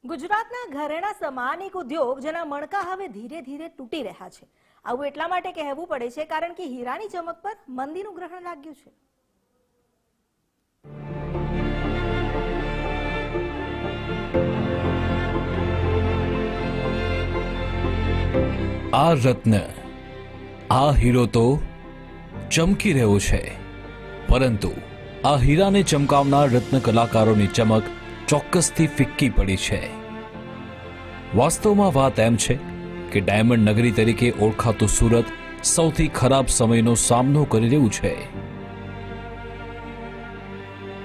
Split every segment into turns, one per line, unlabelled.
ગુજરાતના ઘરેણા સમાન એક ઉદ્યોગ જેના મણકા હવે ધીરે ધીરે તૂટી રહ્યા છે. આવું એટલા માટે કહેવું પડે છે કારણ કે હીરાની ચમક પર મંદીનું ગ્રહણ લાગ્યું છે.
આ રત્ન, આ હીરો તો ચમકી રહ્યો છે, પરંતુ આ હીરાને ચમકાવનાર રત્ન કલાકારોની ચમક ચોક્કસથી ફિક્કી પડી છે. વાસ્તવમાં વાત એમ છે કે ડાયમંડ નગરી તરીકે ઓળખાતું સુરત સૌથી ખરાબ સમયનો સામનો કરી રહ્યું છે.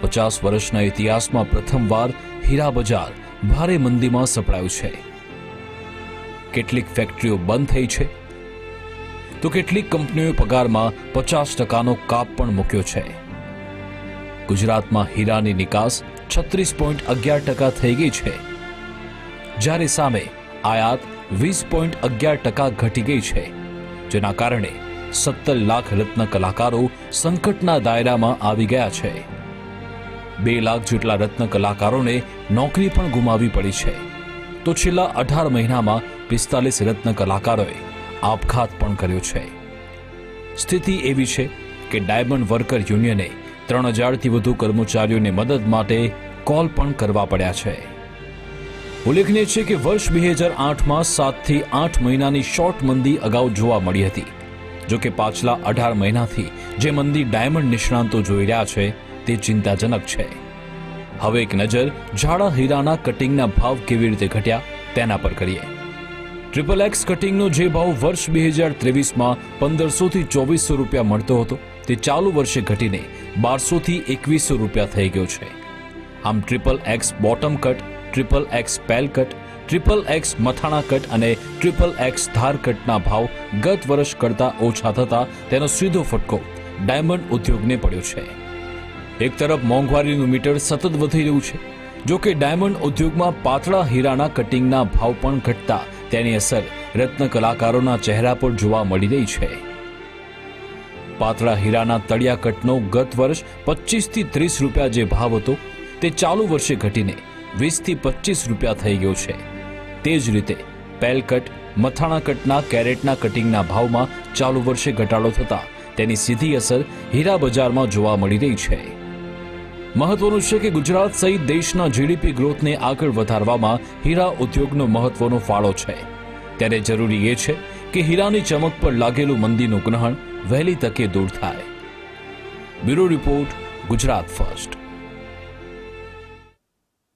50 વર્ષના ઇતિહાસમાં પ્રથમવાર હીરા બજાર ભારે મંદીમાં સપડાયું છે. કેટલીક ફેક્ટરીઓ બંધ થઈ છે તો કેટલીક કંપનીઓએ પગારમાં 50%નો કાપ પણ મૂક્યો છે. ગુજરાતમાં હીરાની નિકાસ 36.11% થઈ ગઈ છે, જ્યારે સામે આયાત 20.11% ઘટી ગઈ છે, જેના કારણે 17 લાખ રત્ન કલાકારો સંકટના દાયરામાં આવી ગયા છે. 2 લાખ જેટલા રત્ન કલાકારોને નોકરી પણ ગુમાવવી પડી છે, તો છેલ્લા 18 મહિનામાં 45 રત્ન કલાકારોએ આપઘાત પણ કર્યો છે. સ્થિતિ એવી છે કે ડાયમંડ વર્કર યુનિયને 3000થી વધુ કર્મચારીઓને મદદ માટે કોલ પણ કરવા પડ્યા છે. ઉલ્લેખનીય છે કે વર્ષ 2008માં 7 થી 8 મહિનાની શોર્ટ મંદી અગાઉ જોવા મળી હતી. જો કે પાછલા 18 મહિનાથી જે મંદી ડાયમંડ નિષ્ણાંતો જોઈ રહ્યા છે તે ચિંતાજનક છે. હવે એક નજર જાડા હીરાના કટિંગના ભાવ કેવી રીતે ઘટ્યા તેના પર કરીએ. XXX કટિંગનો જે ભાવ વર્ષ 2023માં 1500 થી 2400 રૂપિયા મળતો હતો તે ચાલુ વર્ષે ઘટીને 1200 થી 2100 રૂપિયા થઈ ગયો છે. આમ XXX બોટમ કટ, XXX પેલ કટ, XXX મથાણા કટ અને XXX ધાર કટના ભાવ ગત વર્ષ કરતાં ઓછા થતા તેનો સીધો ફટકો ડાયમંડ ઉદ્યોગને પડ્યો છે. એક તરફ મોંઘવારીનું મીટર સતત વધી રહ્યું છે, જો કે ડાયમંડ ઉદ્યોગમાં પાતળા હીરાના કટિંગના ભાવ પણ ઘટતા તેની અસર રત્ન કલાકારોના ચહેરા પર જોવા મળી રહી છે. પાતળા હીરાના તળિયા કટનો ગત વર્ષ 25 થી 30 રૂપિયા જે ભાવ હતો તે ચાલુ વર્ષે ઘટીને 20 થી 25 રૂપિયા થઈ ગયો છે. તે જ રીતે પેલ કટ, મથાણા કટના કેરેટના કટિંગના ભાવમાં ચાલુ વર્ષે ઘટાડો થતા તેની સીધી અસર હીરા બજારમાં જોવા મળી રહી છે. મહત્વનું છે કે ગુજરાત સહિત દેશના જીડીપી ગ્રોથને આગળ વધારવામાં હીરા ઉદ્યોગનો મહત્વનો ફાળો છે. ત્યારે જરૂરી એ છે કે હીરાની ચમક પર લાગેલું મંદીનું ગ્રહણ વહેલી તકે દૂર થાય. Bureau report, Gujarat first.